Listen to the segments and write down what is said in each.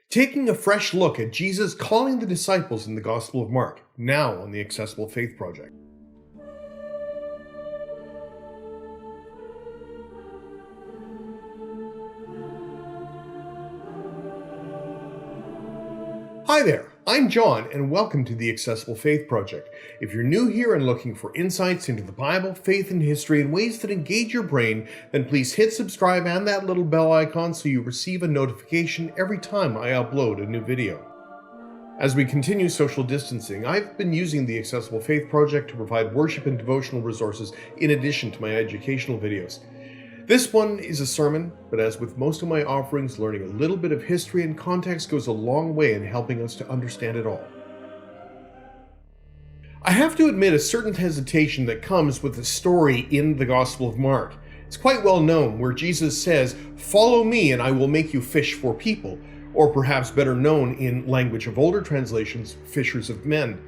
Taking a fresh look at Jesus calling the disciples in the Gospel of Mark, now on the Accessible Faith Project. Hi there, I'm John, and welcome to the Accessible Faith Project. If you're new here and looking for insights into the Bible, faith, and history in ways that engage your brain, then please hit subscribe and that little bell icon so you receive a notification every time I upload a new video. As we continue social distancing, I've been using the Accessible Faith Project to provide worship and devotional resources in addition to my educational videos. This one is a sermon, but as with most of my offerings, learning a little bit of history and context goes a long way in helping us to understand it all. I have to admit a certain hesitation that comes with the story in the Gospel of Mark. It's quite well known, where Jesus says, "Follow me and I will make you fish for people," or perhaps better known in language of older translations, fishers of men.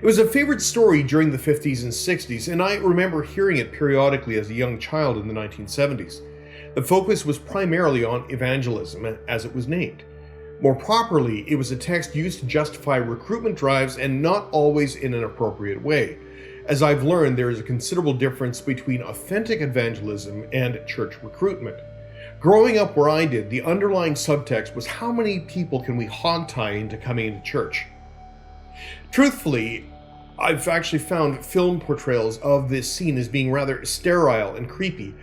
It was a favorite story during the 50s and 60s, and I remember hearing it periodically as a young child in the 1970s. The focus was primarily on evangelism, as it was named. More properly, it was a text used to justify recruitment drives, and not always in an appropriate way. As I've learned, there is a considerable difference between authentic evangelism and church recruitment. Growing up where I did, the underlying subtext was, how many people can we hogtie into coming into church? Truthfully, I've actually found film portrayals of this scene as being rather sterile and creepy.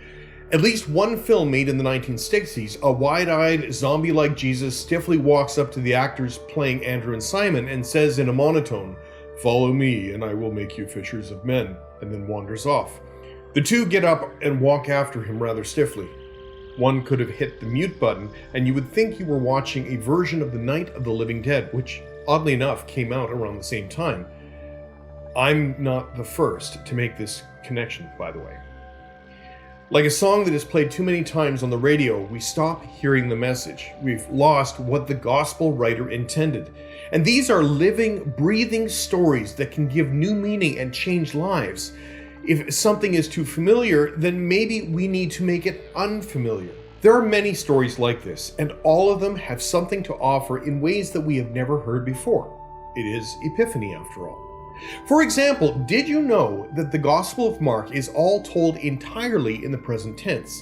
At least one film made in the 1960s, a wide-eyed, zombie-like Jesus stiffly walks up to the actors playing Andrew and Simon and says in a monotone, "Follow me and I will make you fishers of men," and then wanders off. The two get up and walk after him rather stiffly. One could have hit the mute button, and you would think you were watching a version of The Night of the Living Dead, which, oddly enough, came out around the same time. I'm not the first to make this connection, by the way. Like a song that is played too many times on the radio, we stop hearing the message. We've lost what the gospel writer intended. And these are living, breathing stories that can give new meaning and change lives. If something is too familiar, then maybe we need to make it unfamiliar. There are many stories like this, and all of them have something to offer in ways that we have never heard before. It is Epiphany, after all. For example, did you know that the Gospel of Mark is all told entirely in the present tense?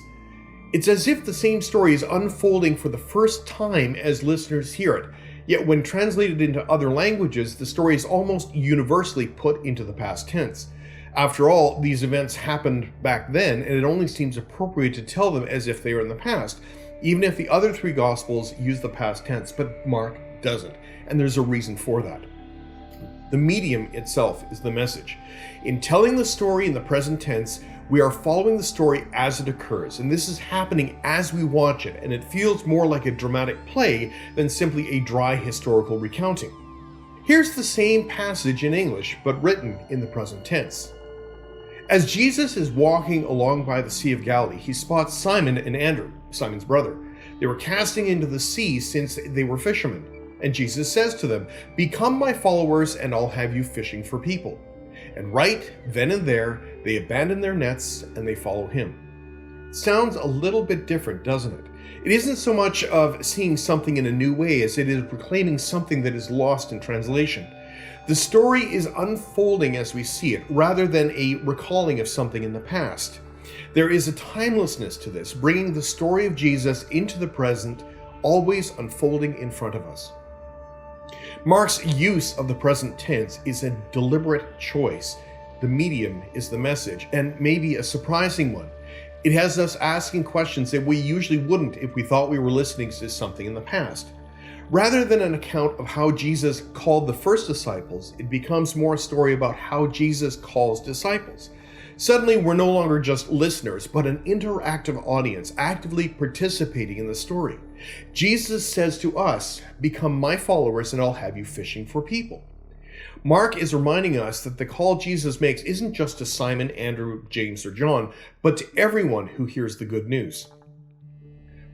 It's as if the same story is unfolding for the first time as listeners hear it, yet when translated into other languages, the story is almost universally put into the past tense. After all, these events happened back then, and it only seems appropriate to tell them as if they were in the past, even if the other three Gospels use the past tense, but Mark doesn't, and there's a reason for that. The medium itself is the message. In telling the story in the present tense, we are following the story as it occurs, and this is happening as we watch it, and it feels more like a dramatic play than simply a dry historical recounting. Here's the same passage in English, but written in the present tense. As Jesus is walking along by the Sea of Galilee, he spots Simon and Andrew, Simon's brother. They were casting into the sea since they were fishermen. And Jesus says to them, "Become my followers and I'll have you fishing for people." And right then and there, they abandon their nets and they follow him. Sounds a little bit different, doesn't it? It isn't so much of seeing something in a new way as it is proclaiming something that is lost in translation. The story is unfolding as we see it, rather than a recalling of something in the past. There is a timelessness to this, bringing the story of Jesus into the present, always unfolding in front of us. Mark's use of the present tense is a deliberate choice. The medium is the message, and maybe a surprising one. It has us asking questions that we usually wouldn't if we thought we were listening to something in the past. Rather than an account of how Jesus called the first disciples, it becomes more a story about how Jesus calls disciples. Suddenly, we're no longer just listeners, but an interactive audience, actively participating in the story. Jesus says to us, "Become my followers and I'll have you fishing for people." Mark is reminding us that the call Jesus makes isn't just to Simon, Andrew, James, or John, but to everyone who hears the good news.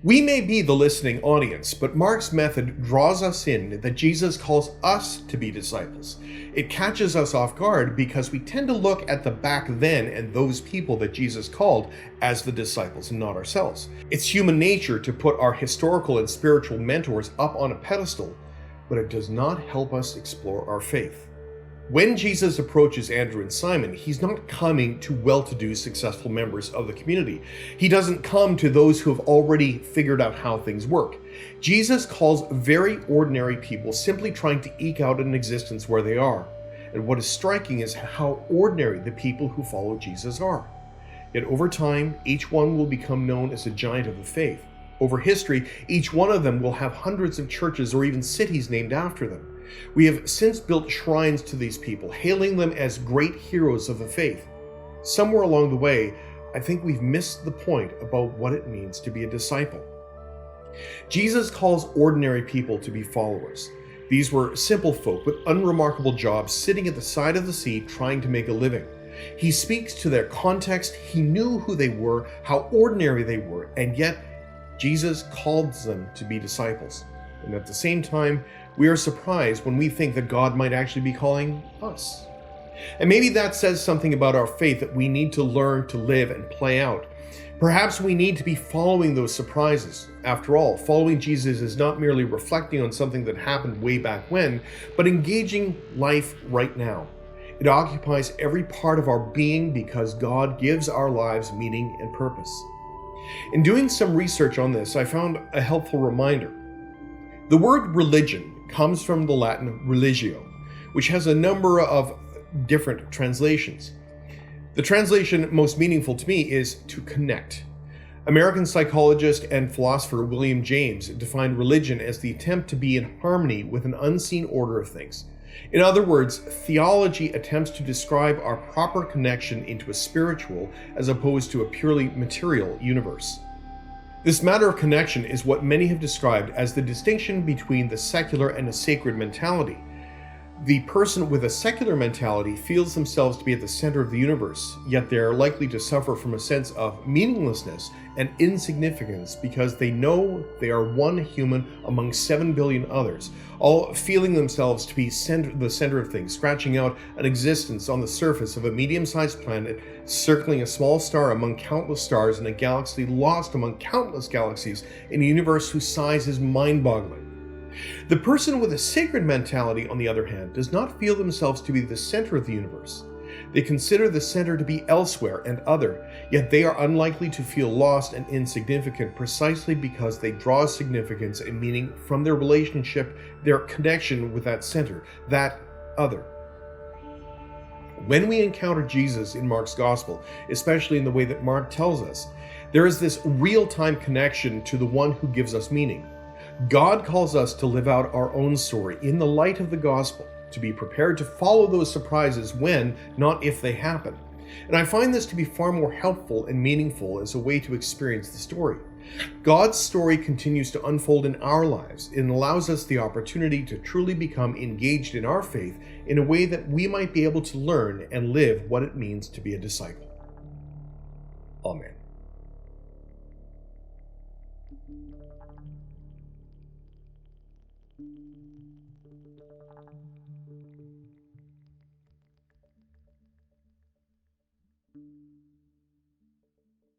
We may be the listening audience, but Mark's method draws us in that Jesus calls us to be disciples. It catches us off guard because we tend to look at the back then and those people that Jesus called as the disciples and not ourselves. It's human nature to put our historical and spiritual mentors up on a pedestal, but it does not help us explore our faith. When Jesus approaches Andrew and Simon, he's not coming to well-to-do, successful members of the community. He doesn't come to those who have already figured out how things work. Jesus calls very ordinary people simply trying to eke out an existence where they are. And what is striking is how ordinary the people who follow Jesus are. Yet over time, each one will become known as a giant of the faith. Over history, each one of them will have hundreds of churches or even cities named after them. We have since built shrines to these people, hailing them as great heroes of the faith. Somewhere along the way, I think we've missed the point about what it means to be a disciple. Jesus calls ordinary people to be followers. These were simple folk with unremarkable jobs sitting at the side of the sea trying to make a living. He speaks to their context. He knew who they were, how ordinary they were, and yet Jesus calls them to be disciples. And at the same time, we are surprised when we think that God might actually be calling us. And maybe that says something about our faith that we need to learn to live and play out. Perhaps we need to be following those surprises. After all, following Jesus is not merely reflecting on something that happened way back when, but engaging life right now. It occupies every part of our being because God gives our lives meaning and purpose. In doing some research on this, I found a helpful reminder. The word religion comes from the Latin religio, which has a number of different translations. The translation most meaningful to me is to connect. American psychologist and philosopher William James defined religion as the attempt to be in harmony with an unseen order of things. In other words, theology attempts to describe our proper connection into a spiritual as opposed to a purely material universe. This matter of connection is what many have described as the distinction between the secular and the sacred mentality. The person with a secular mentality feels themselves to be at the center of the universe, yet they are likely to suffer from a sense of meaninglessness and insignificance because they know they are one human among 7 billion others, all feeling themselves to be the center of things, scratching out an existence on the surface of a medium-sized planet, circling a small star among countless stars in a galaxy lost among countless galaxies in a universe whose size is mind-boggling. The person with a sacred mentality, on the other hand, does not feel themselves to be the center of the universe. They consider the center to be elsewhere and other, yet they are unlikely to feel lost and insignificant precisely because they draw significance and meaning from their relationship, their connection with that center, that other. When we encounter Jesus in Mark's Gospel, especially in the way that Mark tells us, there is this real-time connection to the one who gives us meaning. God calls us to live out our own story in the light of the gospel, to be prepared to follow those surprises when, not if they happen. And I find this to be far more helpful and meaningful as a way to experience the story. God's story continues to unfold in our lives and allows us the opportunity to truly become engaged in our faith in a way that we might be able to learn and live what it means to be a disciple. Amen.